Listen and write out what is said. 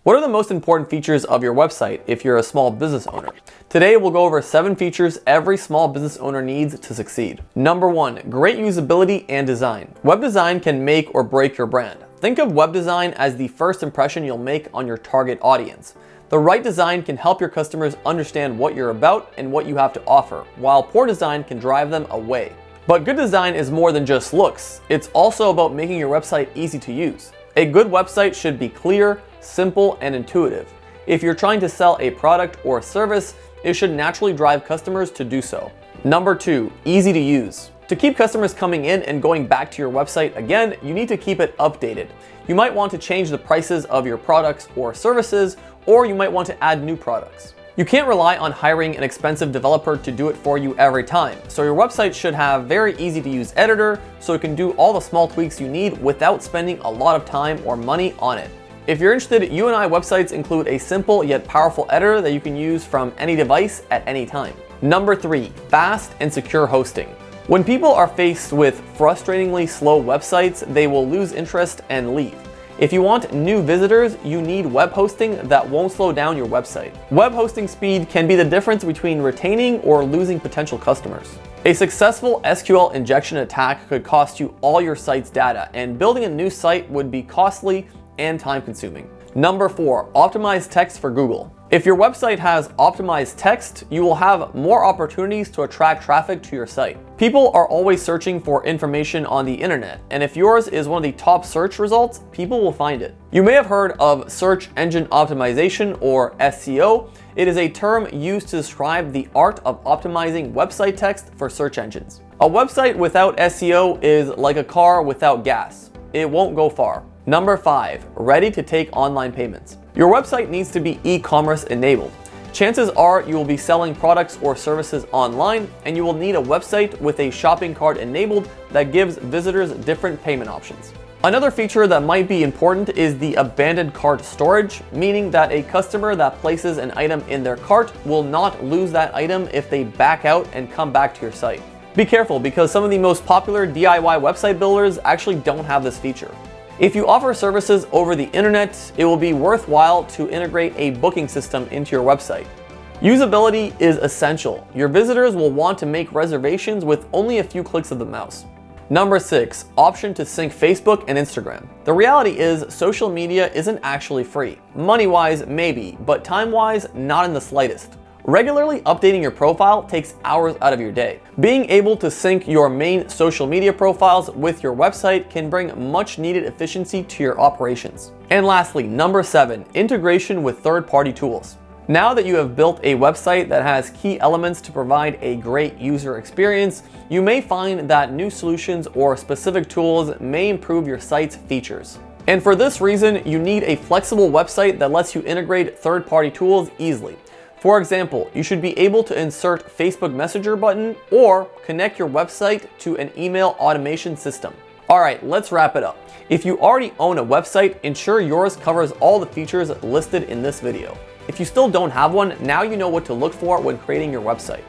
What are the most important features of your website if you're a small business owner? Today we'll go over 7 features every small business owner needs to succeed. Number 1, great usability and design. Web design can make or break your brand. Think of web design as the first impression you'll make on your target audience. The right design can help your customers understand what you're about and what you have to offer, while poor design can drive them away. But good design is more than just looks. It's also about making your website easy to use. A good website should be clear, simple, and intuitive. If you're trying to sell a product or service, it should naturally drive customers to do so. Number 2, easy to use. To keep customers coming in and going back to your website again, you need to keep it updated. You might want to change the prices of your products or services, or you might want to add new products. You can't rely on hiring an expensive developer to do it for you every time, so your website should have very easy to use editor so it can do all the small tweaks you need without spending a lot of time or money on it. If you're interested, UNI websites include a simple yet powerful editor that you can use from any device at any time. Number 3, fast and secure hosting. When people are faced with frustratingly slow websites, they will lose interest and leave. If you want new visitors, you need web hosting that won't slow down your website. Web hosting speed can be the difference between retaining or losing potential customers. A successful SQL injection attack could cost you all your site's data, and building a new site would be costly and time-consuming. Number 4, optimize text for Google. If your website has optimized text, you will have more opportunities to attract traffic to your site. People are always searching for information on the internet, and if yours is one of the top search results, people will find it. You may have heard of search engine optimization, or SEO. It is a term used to describe the art of optimizing website text for search engines. A website without SEO is like a car without gas. It won't go far. Number 5, ready to take online payments. Your website needs to be e-commerce enabled. Chances are you will be selling products or services online, and you will need a website with a shopping cart enabled that gives visitors different payment options. Another feature that might be important is the abandoned cart storage, meaning that a customer that places an item in their cart will not lose that item if they back out and come back to your site. Be careful, because some of the most popular DIY website builders actually don't have this feature. If you offer services over the internet, it will be worthwhile to integrate a booking system into your website. Usability is essential. Your visitors will want to make reservations with only a few clicks of the mouse. Number 6, option to sync Facebook and Instagram. The reality is social media isn't actually free. Money-wise, maybe, but time-wise, not in the slightest. Regularly updating your profile takes hours out of your day. Being able to sync your main social media profiles with your website can bring much needed efficiency to your operations. And lastly, number 7, integration with third-party tools. Now that you have built a website that has key elements to provide a great user experience, you may find that new solutions or specific tools may improve your site's features. And for this reason, you need a flexible website that lets you integrate third-party tools easily. For example, you should be able to insert Facebook Messenger button or connect your website to an email automation system. Alright, let's wrap it up. If you already own a website, ensure yours covers all the features listed in this video. If you still don't have one, now you know what to look for when creating your website.